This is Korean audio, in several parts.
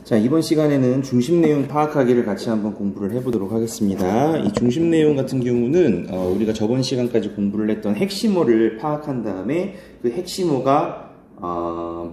자, 이번 시간에는 중심 내용 파악하기를 같이 한번 공부를 해보도록 하겠습니다. 이 중심 내용 같은 경우는 우리가 저번 시간까지 공부를 했던 핵심어를 파악한 다음에 그 핵심어가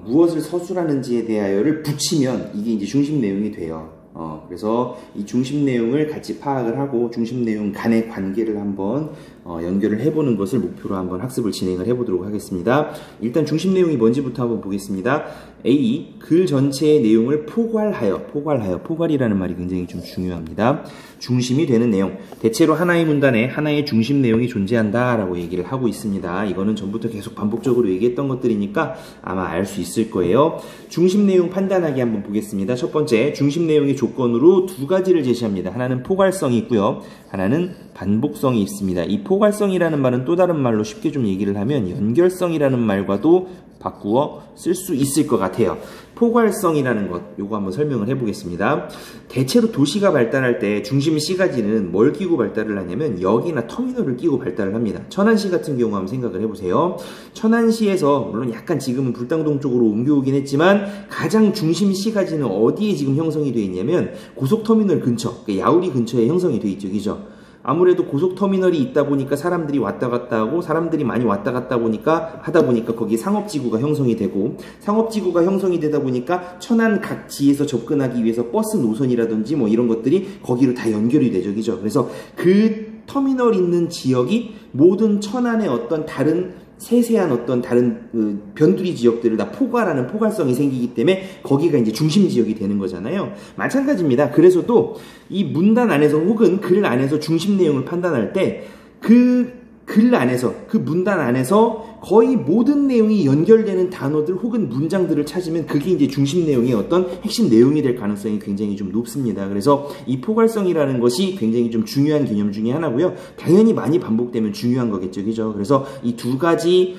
무엇을 서술하는지에 대하여를 붙이면 이게 이제 중심 내용이 돼요. 그래서 이 중심 내용을 같이 파악을 하고 중심 내용 간의 관계를 한번 연결을 해보는 것을 목표로 한번 학습을 진행을 해보도록 하겠습니다. 일단 중심 내용이 뭔지부터 한번 보겠습니다. A. 글 전체의 내용을 포괄이라는 말이 굉장히 좀 중요합니다. 중심이 되는 내용. 대체로 하나의 문단에 하나의 중심 내용이 존재한다 라고 얘기를 하고 있습니다. 이거는 전부터 계속 반복적으로 얘기했던 것들이니까 아마 알 수 있을 거예요. 중심 내용 판단하기 한번 보겠습니다. 첫 번째, 중심 내용의 조건으로 두 가지를 제시합니다. 하나는 포괄성이 있고요. 하나는 반복성이 있습니다. 이 포괄성이라는 말은 또 다른 말로 쉽게 좀 얘기를 하면 연결성이라는 말과도 바꾸어 쓸 수 있을 것 같아요. 포괄성이라는 것, 요거 한번 설명을 해보겠습니다. 대체로 도시가 발달할 때 중심 C가지는 뭘 끼고 발달을 하냐면 역이나 터미널을 끼고 발달을 합니다. 천안시 같은 경우 한번 생각을 해보세요. 천안시에서 물론 약간 지금은 불당동 쪽으로 옮겨오긴 했지만 가장 중심 C가지는 어디에 지금 형성이 되어 있냐면 고속터미널 근처, 야우리 근처에 형성이 되어 있죠. 그죠? 아무래도 고속터미널이 있다 보니까 사람들이 왔다 갔다 하고 사람들이 많이 왔다 갔다 하다 보니까 거기 상업지구가 형성이 되고 상업지구가 형성이 되다 보니까 천안 각 지에서 접근하기 위해서 버스 노선이라든지 뭐 이런 것들이 거기로 다 연결이 되죠. 그죠? 그래서 그 터미널 있는 지역이 모든 천안의 어떤 다른 세세한 어떤 다른 변두리 지역들을 다 포괄하는 포괄성이 생기기 때문에 거기가 이제 중심 지역이 되는 거잖아요. 마찬가지입니다. 그래서 또 이 문단 안에서 혹은 글 안에서 중심 내용을 판단할 때 그 글 안에서 그 문단 안에서 거의 모든 내용이 연결되는 단어들 혹은 문장들을 찾으면 그게 이제 중심 내용의 어떤 핵심 내용이 될 가능성이 굉장히 좀 높습니다. 그래서 이 포괄성이라는 것이 굉장히 좀 중요한 개념 중에 하나고요. 당연히 많이 반복되면 중요한 거겠죠. 그죠? 그래서 이 두 가지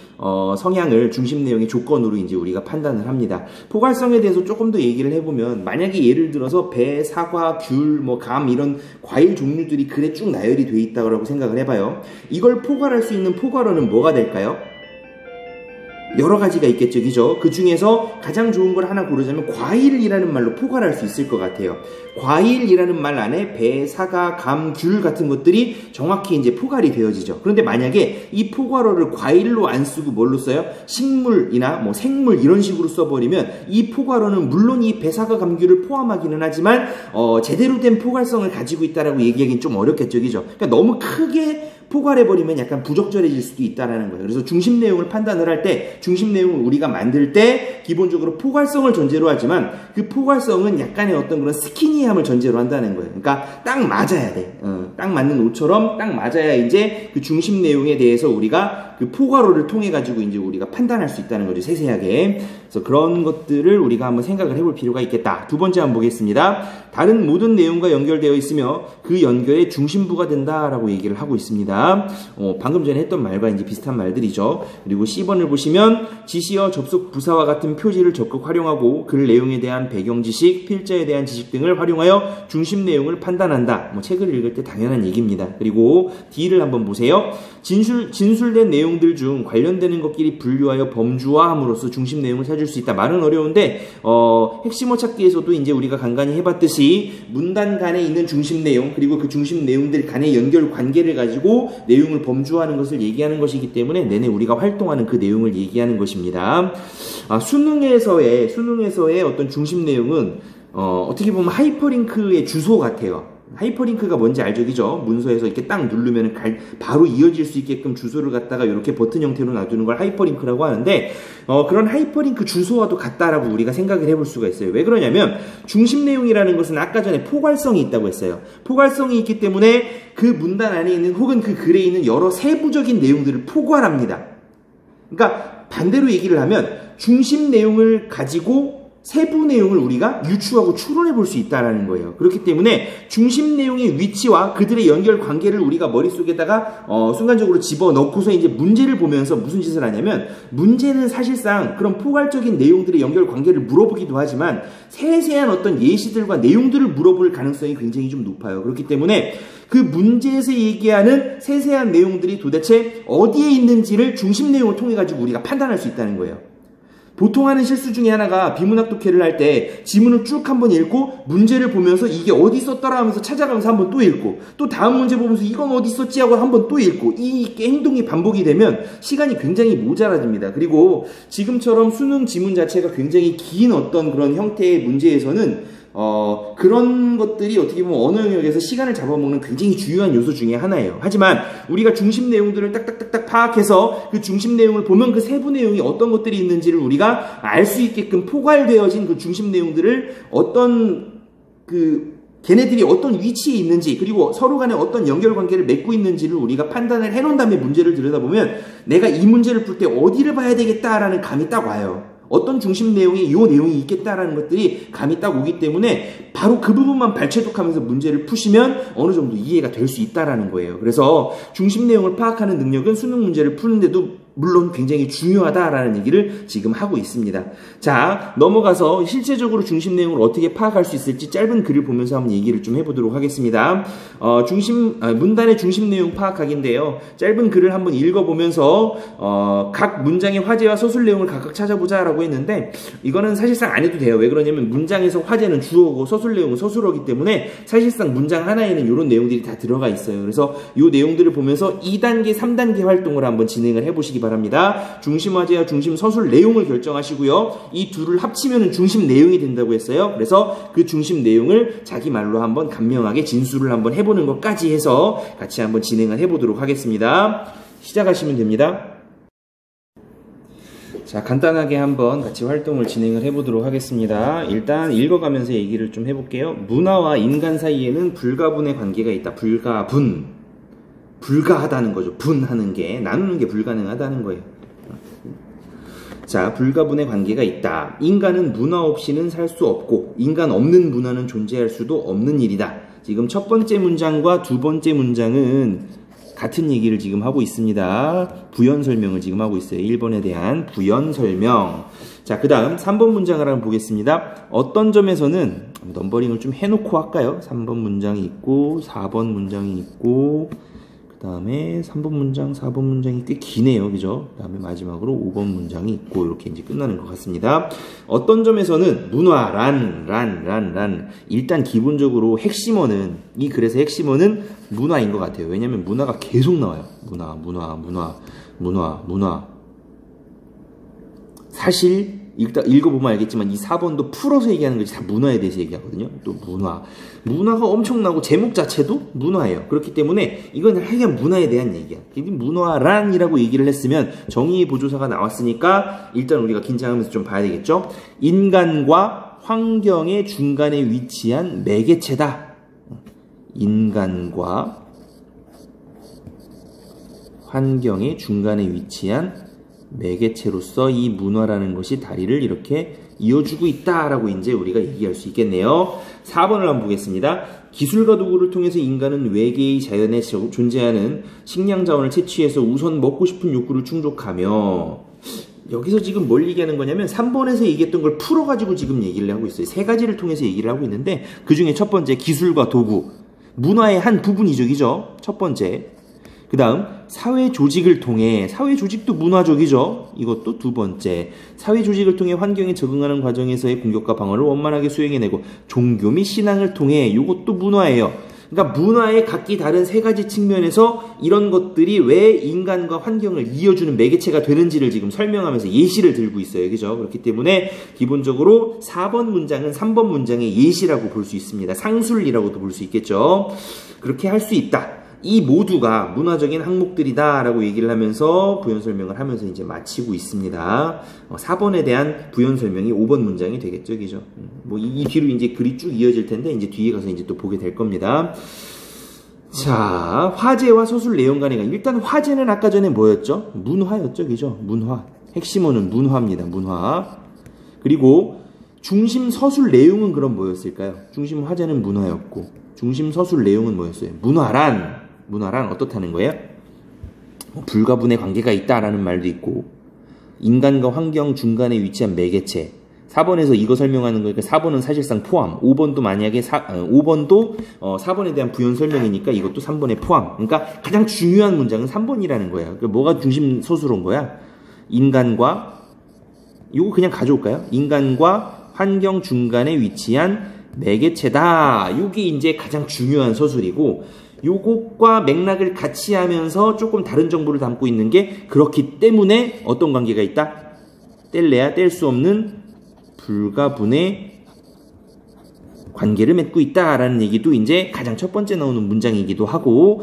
성향을 중심 내용의 조건으로 이제 우리가 판단을 합니다. 포괄성에 대해서 조금 더 얘기를 해보면 만약에 예를 들어서 배, 사과, 귤, 감 이런 과일 종류들이 글에 쭉 나열이 돼 있다고 생각을 해봐요. 이걸 포괄할 수 있는 포괄어는 뭐가 될까요? 여러 가지가 있겠죠. 그죠? 그 중에서 가장 좋은 걸 하나 고르자면 과일이라는 말로 포괄할 수 있을 것 같아요. 과일이라는 말 안에 배, 사과, 감, 귤 같은 것들이 정확히 이제 포괄이 되어지죠. 그런데 만약에 이 포괄어를 과일로 안 쓰고 뭘로 써요? 식물이나 생물 이런 식으로 써버리면 이 포괄어는 물론 이 배, 사과, 감, 귤을 포함하기는 하지만 제대로 된 포괄성을 가지고 있다라고 얘기하기는 좀 어렵겠죠. 그죠? 그러니까 너무 크게 포괄해버리면 약간 부적절해질 수도 있다는 거예요. 그래서 중심 내용을 판단을 할 때 중심 내용을 우리가 만들 때 기본적으로 포괄성을 전제로 하지만 그 포괄성은 약간의 어떤 그런 스키니함을 전제로 한다는 거예요. 그러니까 딱 맞아야 돼. 딱 맞는 옷처럼 딱 맞아야 이제 그 중심 내용에 대해서 우리가 그 포괄어를 통해 가지고 이제 우리가 판단할 수 있다는 거죠. 세세하게. 그래서 그런 것들을 우리가 한번 생각을 해볼 필요가 있겠다. 두 번째 한번 보겠습니다. 다른 모든 내용과 연결되어 있으며 그 연결의 중심부가 된다라고 얘기를 하고 있습니다. 방금 전에 했던 말과 이제 비슷한 말들이죠. 그리고 C번을 보시면 지시어, 접속, 부사와 같은 표지를 적극 활용하고 글 내용에 대한 배경 지식, 필자에 대한 지식 등을 활용하여 중심 내용을 판단한다. 책을 읽을 때 당연한 얘기입니다. 그리고 D를 한번 보세요. 진술된 내용들 중 관련되는 것끼리 분류하여 범주화함으로써 중심 내용을 찾을 수 있다. 말은 어려운데 핵심어 찾기에서도 이제 우리가 간간히 해봤듯이 문단 간에 있는 중심 내용 그리고 그 중심 내용들 간의 연결 관계를 가지고 내용을 범주화하는 것을 얘기하는 것이기 때문에 내내 우리가 활동하는 그 내용을 얘기하는 것입니다. 수능에서의 어떤 중심 내용은 어떻게 보면 하이퍼링크의 주소 같아요. 하이퍼링크가 뭔지 알죠? 그죠? 문서에서 이렇게 딱 누르면 바로 이어질 수 있게끔 주소를 갖다가 이렇게 버튼 형태로 놔두는 걸 하이퍼링크라고 하는데 그런 하이퍼링크 주소와도 같다라고 우리가 생각을 해볼 수가 있어요. 왜 그러냐면 중심 내용이라는 것은 아까 전에 포괄성이 있다고 했어요. 포괄성이 있기 때문에 그 문단 안에 있는 혹은 그 글에 있는 여러 세부적인 내용들을 포괄합니다. 그러니까 반대로 얘기를 하면 중심 내용을 가지고 세부 내용을 우리가 유추하고 추론해 볼 수 있다는 거예요. 그렇기 때문에 중심 내용의 위치와 그들의 연결 관계를 우리가 머릿속에다가 순간적으로 집어넣고서 이제 문제를 보면서 무슨 짓을 하냐면 문제는 사실상 그런 포괄적인 내용들의 연결 관계를 물어보기도 하지만 세세한 어떤 예시들과 내용들을 물어볼 가능성이 굉장히 좀 높아요. 그렇기 때문에 그 문제에서 얘기하는 세세한 내용들이 도대체 어디에 있는지를 중심 내용을 통해 가지고 우리가 판단할 수 있다는 거예요. 보통 하는 실수 중에 하나가 비문학 독해를 할 때 지문을 쭉 한번 읽고 문제를 보면서 이게 어디 있었더라 하면서 찾아가면서 한번 또 읽고 또 다음 문제 보면서 이건 어디 있었지 하고 한번 또 읽고 이 행동이 반복이 되면 시간이 굉장히 모자라집니다. 그리고 지금처럼 수능 지문 자체가 굉장히 긴 어떤 그런 형태의 문제에서는 그런 것들이 어떻게 보면 언어 영역에서 시간을 잡아먹는 굉장히 중요한 요소 중에 하나예요. 하지만 우리가 중심 내용들을 딱딱딱딱 파악해서 그 중심 내용을 보면 그 세부 내용이 어떤 것들이 있는지를 우리가 알 수 있게끔 포괄되어진 그 중심 내용들을 걔네들이 어떤 위치에 있는지 그리고 서로 간에 어떤 연결관계를 맺고 있는지를 우리가 판단을 해놓은 다음에 문제를 들여다보면 내가 이 문제를 풀 때 어디를 봐야 되겠다라는 감이 딱 와요. 어떤 중심 내용이 이 내용이 있겠다라는 것들이 감이 딱 오기 때문에 바로 그 부분만 발췌독하면서 문제를 푸시면 어느 정도 이해가 될 수 있다라는 거예요. 그래서 중심 내용을 파악하는 능력은 수능 문제를 푸는데도 물론 굉장히 중요하다라는 얘기를 지금 하고 있습니다. 자, 넘어가서 실제적으로 중심 내용을 어떻게 파악할 수 있을지 짧은 글을 보면서 한번 얘기를 좀 해보도록 하겠습니다. 문단의 중심 내용 파악하기인데요. 짧은 글을 한번 읽어보면서 각 문장의 화제와 서술 내용을 각각 찾아보자라고 했는데 이거는 사실상 안 해도 돼요. 왜 그러냐면 문장에서 화제는 주어고 서술 내용은 서술어기 때문에 사실상 문장 하나에는 이런 내용들이 다 들어가 있어요. 그래서 이 내용들을 보면서 2단계, 3단계 활동을 한번 진행을 해보시기 바랍니다. 중심 화제와 중심 서술 내용을 결정하시고요. 이 둘을 합치면 중심 내용이 된다고 했어요. 그래서 그 중심 내용을 자기 말로 한번 간명하게 진술을 한번 해보는 것까지 해서 같이 한번 진행을 해보도록 하겠습니다. 시작하시면 됩니다. 자, 간단하게 한번 같이 활동을 진행을 해보도록 하겠습니다. 일단 읽어가면서 얘기를 좀 해볼게요. 문화와 인간 사이에는 불가분의 관계가 있다. 불가하다는 거죠. 분하는 게, 나누는 게 불가능하다는 거예요. 자, 불가분의 관계가 있다. 인간은 문화 없이는 살 수 없고 인간 없는 문화는 존재할 수도 없는 일이다. 지금 첫 번째 문장과 두 번째 문장은 같은 얘기를 지금 하고 있습니다. 부연 설명을 지금 하고 있어요. 1번에 대한 부연 설명. 자, 그 다음 3번 문장을 한번 보겠습니다. 어떤 점에서는 넘버링을 좀 해놓고 할까요? 3번 문장이 있고 4번 문장이 있고 그 다음에 3번 문장, 4번 문장이 꽤 기네요. 그죠? 그 다음에 마지막으로 5번 문장이 있고 이렇게 이제 끝나는 것 같습니다. 어떤 점에서는 문화란 일단 기본적으로 핵심어는 이 글에서 핵심어는 문화인 것 같아요. 왜냐하면 문화가 계속 나와요. 문화. 사실 읽어보면 알겠지만 이 4번도 풀어서 얘기하는 것이 다 문화에 대해서 얘기하거든요. 또 문화가 엄청나고 제목 자체도 문화예요. 그렇기 때문에 이건 하여간 문화에 대한 얘기야. 문화란이라고 얘기를 했으면 정의의 보조사가 나왔으니까 일단 우리가 긴장하면서 좀 봐야 되겠죠. 인간과 환경의 중간에 위치한 매개체다. 인간과 환경의 중간에 위치한 매개체로서 이 문화라는 것이 다리를 이렇게 이어주고 있다라고 이제 우리가 얘기할 수 있겠네요. 4번을 한번 보겠습니다. 기술과 도구를 통해서 인간은 외계의 자연에 존재하는 식량 자원을 채취해서 우선 먹고 싶은 욕구를 충족하며 여기서 지금 뭘 얘기하는 거냐면 3번에서 얘기했던 걸 풀어가지고 지금 얘기를 하고 있어요. 세 가지를 통해서 얘기를 하고 있는데 그 중에 첫 번째 기술과 도구 문화의 한 부분이죠. 그죠? 첫 번째. 그 다음 사회 조직을 통해 사회 조직도 문화적이죠. 이것도 두 번째. 사회 조직을 통해 환경에 적응하는 과정에서의 공격과 방어를 원만하게 수행해내고 종교 및 신앙을 통해 이것도 문화예요. 그러니까 문화의 각기 다른 세 가지 측면에서 이런 것들이 왜 인간과 환경을 이어주는 매개체가 되는지를 지금 설명하면서 예시를 들고 있어요. 그죠? 그렇기 때문에 기본적으로 4번 문장은 3번 문장의 예시라고 볼 수 있습니다. 상술이라고도 볼 수 있겠죠. 그렇게 할 수 있다. 이 모두가 문화적인 항목들이다 라고 얘기를 하면서 부연 설명을 하면서 이제 마치고 있습니다. 4번에 대한 부연 설명이 5번 문장이 되겠죠. 그죠? 이 뒤로 이제 글이 쭉 이어질 텐데 이제 뒤에 가서 이제 또 보게 될 겁니다. 자, 화제와 서술 내용 간의 관계. 일단 화제는 아까 전에 뭐였죠? 문화였죠. 그죠? 문화. 핵심어는 문화입니다. 문화. 그리고 중심 서술 내용은 그럼 뭐였을까요? 중심 화제는 문화였고 중심 서술 내용은 뭐였어요? 문화란 어떻다는 거예요? 불가분의 관계가 있다라는 말도 있고 인간과 환경 중간에 위치한 매개체 4번에서 이거 설명하는 거니까 4번은 사실상 포함 5번도 만약에 5번도 4번에 대한 부연 설명이니까 이것도 3번에 포함 그러니까 가장 중요한 문장은 3번이라는 거야. 그러니까 뭐가 중심 서술어인 거야? 인간과 이거 그냥 가져올까요? 인간과 환경 중간에 위치한 매개체다. 이게 이제 가장 중요한 서술이고, 요것과 맥락을 같이 하면서 조금 다른 정보를 담고 있는 게, 그렇기 때문에 어떤 관계가 있다? 뗄래야 뗄 수 없는 불가분의 관계를 맺고 있다라는 얘기도 이제 가장 첫 번째 나오는 문장이기도 하고,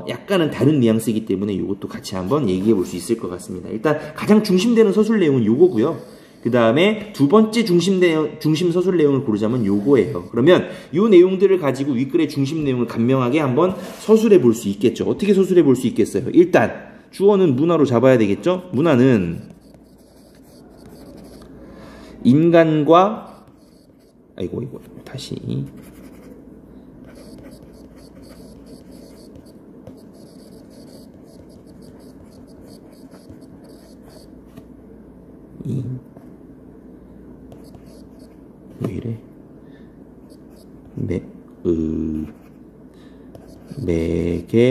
약간은 다른 뉘앙스이기 때문에 이것도 같이 한번 얘기해 볼 수 있을 것 같습니다. 일단 가장 중심되는 서술 내용은 요거고요. 그 다음에 두 번째 중심 서술 내용을 고르자면 요거예요. 그러면 요 내용들을 가지고 윗글의 중심 내용을 간명하게 한번 서술해 볼 수 있겠죠. 어떻게 서술해 볼 수 있겠어요? 일단 주어는 문화로 잡아야 되겠죠. 문화는 인간과 아이고 다시 왜 이래? 매개체로서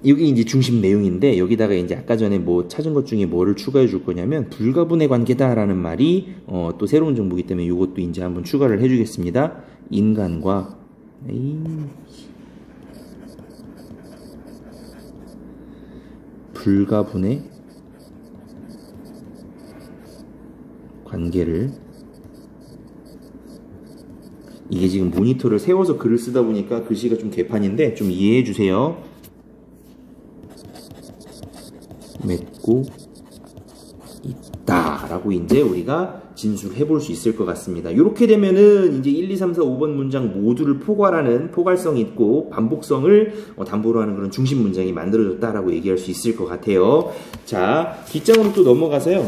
여기 이제 중심 내용인데, 여기다가 이제 아까 전에 뭐 찾은 것 중에 뭐를 추가해 줄 거냐면 불가분의 관계다라는 말이 또 새로운 정보이기 때문에 이것도 이제 한번 추가를 해주겠습니다. 인간과 불가분의 관계를, 이게 지금 모니터를 세워서 글을 쓰다 보니까 글씨가 좀 개판인데 좀 이해해 주세요. 맺고 있다라고 이제 우리가 진술해 볼 수 있을 것 같습니다. 이렇게 되면은 이제 1, 2, 3, 4, 5번 문장 모두를 포괄하는, 포괄성 있고 반복성을 담보로 하는 그런 중심 문장이 만들어졌다라고 얘기할 수 있을 것 같아요. 자, 뒷장으로 또 넘어가서요.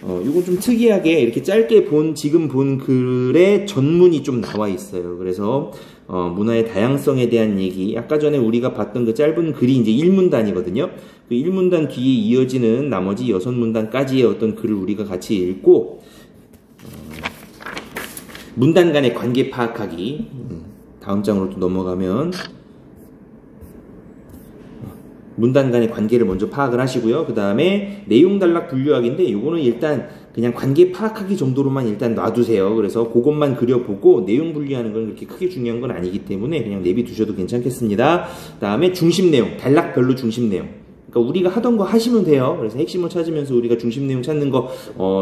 이건 좀 특이하게 이렇게 짧게 지금 본 글에 전문이 좀 나와 있어요. 그래서 문화의 다양성에 대한 얘기, 아까 전에 우리가 봤던 그 짧은 글이 이제 1문단이거든요. 그 1문단 뒤에 이어지는 나머지 6문단까지의 어떤 글을 우리가 같이 읽고, 문단 간의 관계 파악하기, 다음 장으로 또 넘어가면 문단 간의 관계를 먼저 파악을 하시고요. 그 다음에 내용 단락 분류하기인데, 이거는 일단 그냥 관계 파악하기 정도로만 일단 놔두세요. 그래서 그것만 그려보고 내용 분류하는 건 그렇게 크게 중요한 건 아니기 때문에 그냥 내비두셔도 괜찮겠습니다. 그 다음에 중심 내용, 단락별로 중심 내용. 그러니까 우리가 하던 거 하시면 돼요. 그래서 핵심을 찾으면서 우리가 중심 내용 찾는 거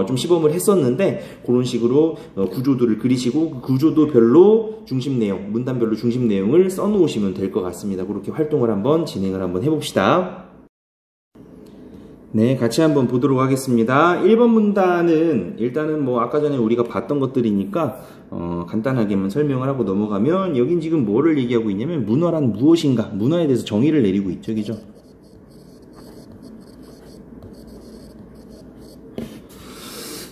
좀 시범을 했었는데, 그런 식으로 구조도를 그리시고 그 구조도별로 중심 내용, 문단별로 중심 내용을 써놓으시면 될 것 같습니다. 그렇게 활동을 한번 진행을 한번 해봅시다. 네, 같이 한번 보도록 하겠습니다. 1번 문단은 일단은 뭐 아까 전에 우리가 봤던 것들이니까 간단하게만 설명을 하고 넘어가면, 여긴 지금 뭐를 얘기하고 있냐면 문화란 무엇인가, 문화에 대해서 정의를 내리고 있죠. 그죠?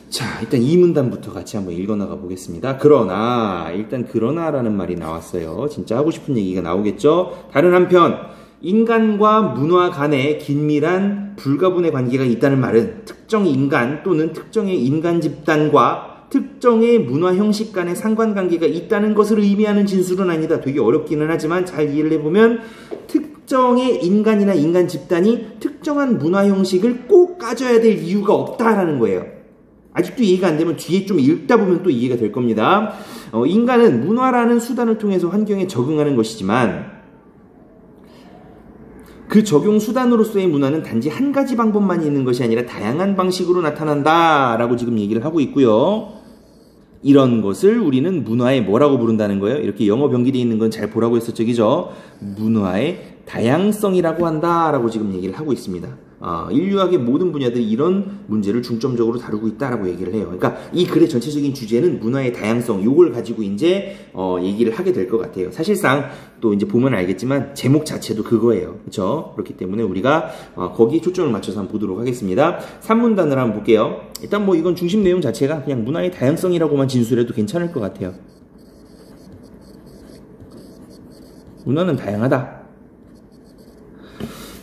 자, 일단 이 문단부터 같이 한번 읽어나가 보겠습니다. 그러나, 일단 그러나라는 말이 나왔어요. 진짜 하고 싶은 얘기가 나오겠죠? 다른 한편, 인간과 문화 간에 긴밀한 불가분의 관계가 있다는 말은 특정 인간 또는 특정의 인간 집단과 특정의 문화 형식 간의 상관관계가 있다는 것을 의미하는 진술은 아니다. 되게 어렵기는 하지만 잘 이해를 해보면, 특정의 인간이나 인간 집단이 특정한 문화 형식을 꼭 가져야 될 이유가 없다라는 거예요. 아직도 이해가 안 되면 뒤에 좀 읽다 보면 또 이해가 될 겁니다. 인간은 문화라는 수단을 통해서 환경에 적응하는 것이지만, 그 적용 수단으로서의 문화는 단지 한 가지 방법만 있는 것이 아니라 다양한 방식으로 나타난다라고 지금 얘기를 하고 있고요. 이런 것을 우리는 문화의 뭐라고 부른다는 거예요? 이렇게 영어 변기되어 있는 건 잘 보라고 했었죠, 그죠? 문화의 다양성이라고 한다라고 지금 얘기를 하고 있습니다. 인류학의 모든 분야들이 이런 문제를 중점적으로 다루고 있다라고 얘기를 해요. 그러니까 이 글의 전체적인 주제는 문화의 다양성, 요걸 가지고 이제 얘기를 하게 될 것 같아요. 사실상 또 이제 보면 알겠지만 제목 자체도 그거예요. 그렇죠? 그렇기 때문에 우리가 거기에 초점을 맞춰서 한번 보도록 하겠습니다. 3문단을 한번 볼게요. 일단 뭐 이건 중심 내용 자체가 그냥 문화의 다양성이라고만 진술해도 괜찮을 것 같아요. 문화는 다양하다.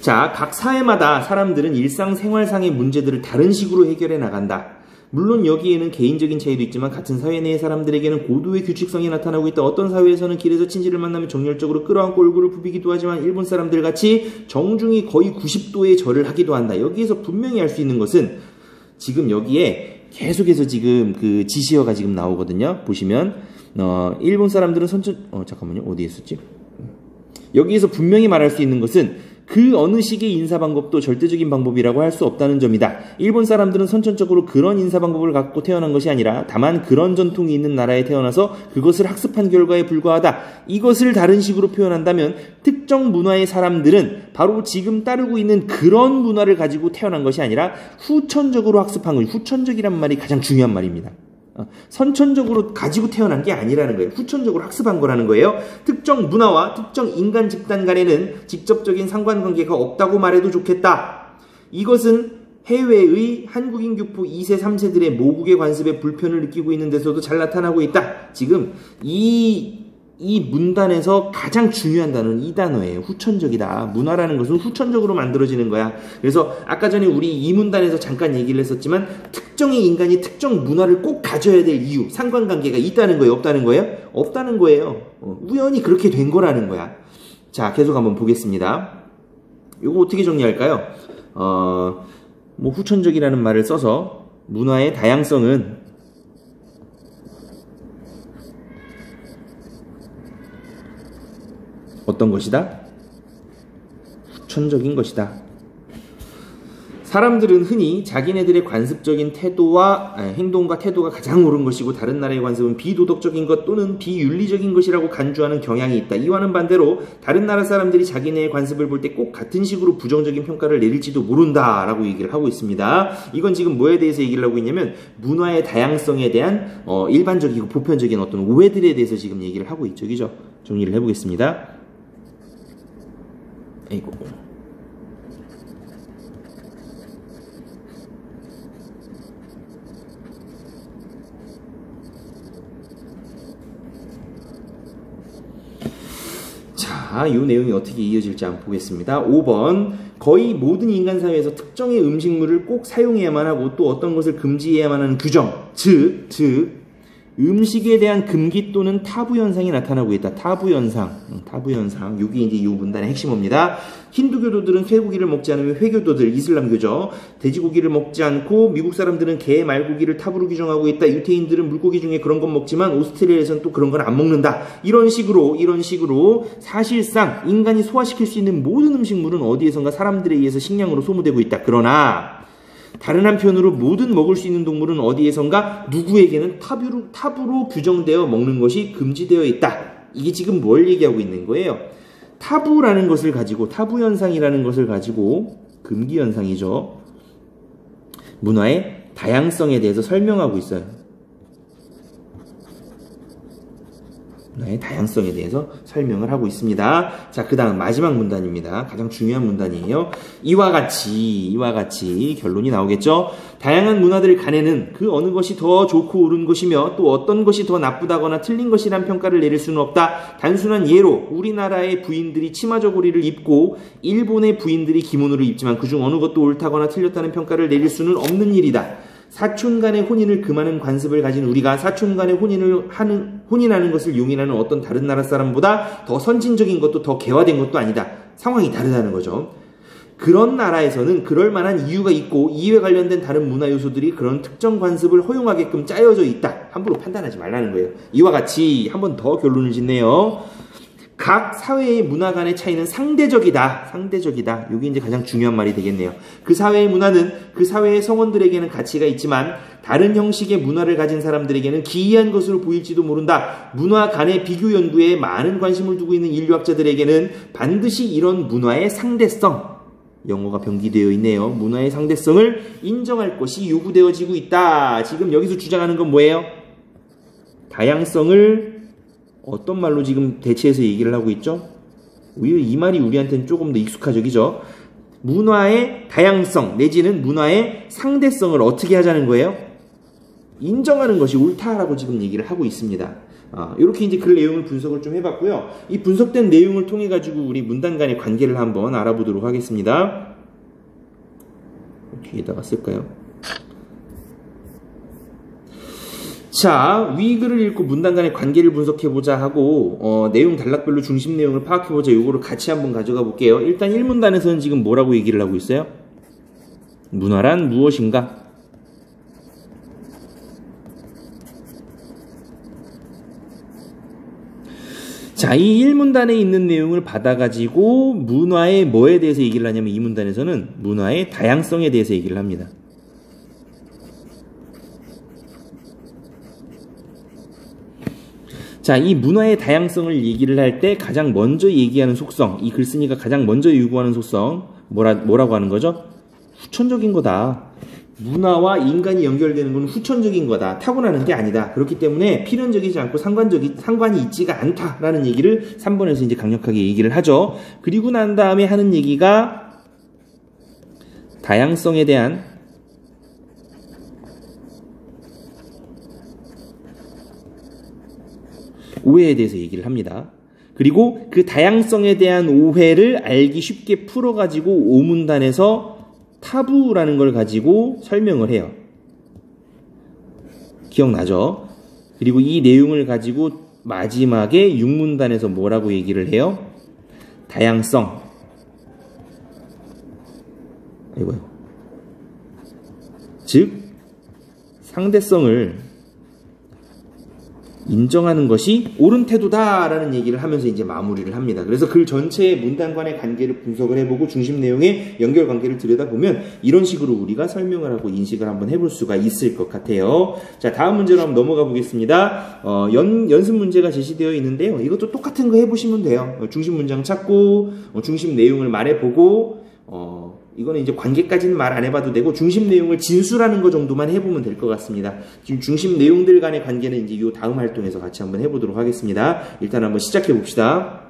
자, 각 사회마다 사람들은 일상생활상의 문제들을 다른 식으로 해결해 나간다. 물론 여기에는 개인적인 차이도 있지만 같은 사회 내의 사람들에게는 고도의 규칙성이 나타나고 있다. 어떤 사회에서는 길에서 친지를 만나면 정열적으로 끌어안고 얼굴을 부비기도 하지만 일본 사람들 같이 정중히 거의 90도의 절을 하기도 한다. 여기에서 분명히 알 수 있는 것은 지금 여기에 계속해서 지금 그 지시어가 지금 나오거든요. 보시면 일본 사람들은 잠깐만요. 어디에 있었지? 여기에서 분명히 말할 수 있는 것은 그 어느 식의 인사 방법도 절대적인 방법이라고 할 수 없다는 점이다. 일본 사람들은 선천적으로 그런 인사 방법을 갖고 태어난 것이 아니라 다만 그런 전통이 있는 나라에 태어나서 그것을 학습한 결과에 불과하다. 이것을 다른 식으로 표현한다면 특정 문화의 사람들은 바로 지금 따르고 있는 그런 문화를 가지고 태어난 것이 아니라 후천적으로 학습한 것. 후천적이란 말이 가장 중요한 말입니다. 선천적으로 가지고 태어난 게 아니라는 거예요. 후천적으로 학습한 거라는 거예요. 특정 문화와 특정 인간 집단 간에는 직접적인 상관관계가 없다고 말해도 좋겠다. 이것은 해외의 한국인 교포 2세, 3세들의 모국의 관습에 불편을 느끼고 있는 데서도 잘 나타나고 있다. 지금 이 문단에서 가장 중요한 단어는 이 단어예요. 후천적이다. 문화라는 것은 후천적으로 만들어지는 거야. 그래서 아까 전에 우리 이 문단에서 잠깐 얘기를 했었지만 특정의 인간이 특정 문화를 꼭 가져야 될 이유, 상관관계가 있다는 거예요? 없다는 거예요? 없다는 거예요. 우연히 그렇게 된 거라는 거야. 자, 계속 한번 보겠습니다. 이거 어떻게 정리할까요? 후천적이라는 말을 써서 문화의 다양성은 어떤 것이다? 후천적인 것이다. 사람들은 흔히 자기네들의 관습적인 행동과 태도가 가장 옳은 것이고 다른 나라의 관습은 비도덕적인 것 또는 비윤리적인 것이라고 간주하는 경향이 있다. 이와는 반대로 다른 나라 사람들이 자기네의 관습을 볼 때 꼭 같은 식으로 부정적인 평가를 내릴지도 모른다라고 얘기를 하고 있습니다. 이건 지금 뭐에 대해서 얘기를 하고 있냐면 문화의 다양성에 대한 일반적이고 보편적인 어떤 오해들에 대해서 지금 얘기를 하고 있죠. 그죠? 정리를 해보겠습니다. 아이고. 자, 이 내용이 어떻게 이어질지 한번 보겠습니다. 5번. 거의 모든 인간 사회에서 특정의 음식물을 꼭 사용해야만 하고 또 어떤 것을 금지해야만 하는 규정, 즉 음식에 대한 금기 또는 타부 현상이 나타나고 있다. 타부 현상. 이게 이제 이 문단의 핵심어입니다. 힌두교도들은 쇠고기를 먹지 않으면 회교도들, 이슬람교죠. 돼지고기를 먹지 않고 미국 사람들은 개, 말고기를 탑으로 규정하고 있다. 유태인들은 물고기 중에 그런 건 먹지만 오스트레일리아에서는 또 그런 건 안 먹는다. 이런 식으로 사실상 인간이 소화시킬 수 있는 모든 음식물은 어디에선가 사람들에 의해서 식량으로 소모되고 있다. 그러나 다른 한편으로 모든 먹을 수 있는 동물은 어디에선가 누구에게는 타부로 규정되어 먹는 것이 금지되어 있다. 이게 지금 뭘 얘기하고 있는 거예요? 타부라는 것을 가지고, 타부 현상이라는 것을 가지고, 금기 현상이죠. 문화의 다양성에 대해서 설명하고 있어요. 문화의 다양성에 대해서 설명을 하고 있습니다. 자, 그 다음 마지막 문단입니다. 가장 중요한 문단이에요. 이와 같이 결론이 나오겠죠. 다양한 문화들 간에는 그 어느 것이 더 좋고 옳은 것이며 또 어떤 것이 더 나쁘다거나 틀린 것이란 평가를 내릴 수는 없다. 단순한 예로 우리나라의 부인들이 치마 저고리를 입고 일본의 부인들이 기모노를 입지만 그중 어느 것도 옳다거나 틀렸다는 평가를 내릴 수는 없는 일이다. 사촌 간의 혼인을 금하는 관습을 가진 우리가 사촌 간의 혼인하는 것을 용인하는 어떤 다른 나라 사람보다 더 선진적인 것도 더 개화된 것도 아니다. 상황이 다르다는 거죠. 그런 나라에서는 그럴 만한 이유가 있고 이에 관련된 다른 문화 요소들이 그런 특정 관습을 허용하게끔 짜여져 있다. 함부로 판단하지 말라는 거예요. 이와 같이 한 번 더 결론을 짓네요. 각 사회의 문화 간의 차이는 상대적이다. 이게 이제 가장 중요한 말이 되겠네요. 그 사회의 문화는 그 사회의 성원들에게는 가치가 있지만 다른 형식의 문화를 가진 사람들에게는 기이한 것으로 보일지도 모른다. 문화 간의 비교 연구에 많은 관심을 두고 있는 인류학자들에게는 반드시 이런 문화의 상대성, 영어가 병기되어 있네요. 문화의 상대성을 인정할 것이 요구되어지고 있다. 지금 여기서 주장하는 건 뭐예요? 다양성을 어떤 말로 지금 대체해서 얘기를 하고 있죠? 오히려 이 말이 우리한테는 조금 더 익숙하죠, 그죠? 문화의 다양성 내지는 문화의 상대성을 어떻게 하자는 거예요? 인정하는 것이 옳다라고 지금 얘기를 하고 있습니다. 이렇게 이제 글 내용을 분석을 좀 해봤고요. 이 분석된 내용을 통해 가지고 우리 문단 간의 관계를 한번 알아보도록 하겠습니다. 뒤에다가 쓸까요? 자, 위 글을 읽고 문단 간의 관계를 분석해보자 하고 내용 단락별로 중심 내용을 파악해보자 요거를 같이 한번 가져가 볼게요. 일단 1문단에서는 지금 뭐라고 얘기를 하고 있어요? 문화란 무엇인가? 자, 이 1문단에 있는 내용을 받아가지고 문화의 뭐에 대해서 얘기를 하냐면 2문단에서는 문화의 다양성에 대해서 얘기를 합니다. 자, 이 문화의 다양성을 얘기를 할 때 가장 먼저 얘기하는 속성, 이 글쓴이가 가장 먼저 요구하는 속성, 뭐라고 하는 거죠? 후천적인 거다. 문화와 인간이 연결되는 건 후천적인 거다. 타고나는 게 아니다. 그렇기 때문에 필연적이지 않고 상관이 있지가 않다라는 얘기를 3번에서 이제 강력하게 얘기를 하죠. 그리고 난 다음에 하는 얘기가 다양성에 대한 오해에 대해서 얘기를 합니다. 그리고 그 다양성에 대한 오해를 알기 쉽게 풀어가지고 5문단에서 타부라는 걸 가지고 설명을 해요. 기억나죠? 그리고 이 내용을 가지고 마지막에 6문단에서 뭐라고 얘기를 해요? 다양성. 아이고요. 즉, 상대성을 인정하는 것이 옳은 태도다라는 얘기를 하면서 이제 마무리를 합니다. 그래서 글 전체의 문단 간의 관계를 분석을 해보고 중심 내용의 연결관계를 들여다보면 이런 식으로 우리가 설명을 하고 인식을 한번 해볼 수가 있을 것 같아요. 자, 다음 문제로 한번 넘어가 보겠습니다. 연습 문제가 제시되어 있는데요. 이것도 똑같은 거 해보시면 돼요. 중심 문장 찾고 중심 내용을 말해보고 이거는 이제 관계까지는 말 안 해봐도 되고 중심 내용을 진술하는 거 정도만 해보면 될 것 같습니다. 지금 중심 내용들 간의 관계는 이제 이 다음 활동에서 같이 한번 해보도록 하겠습니다. 일단 한번 시작해 봅시다.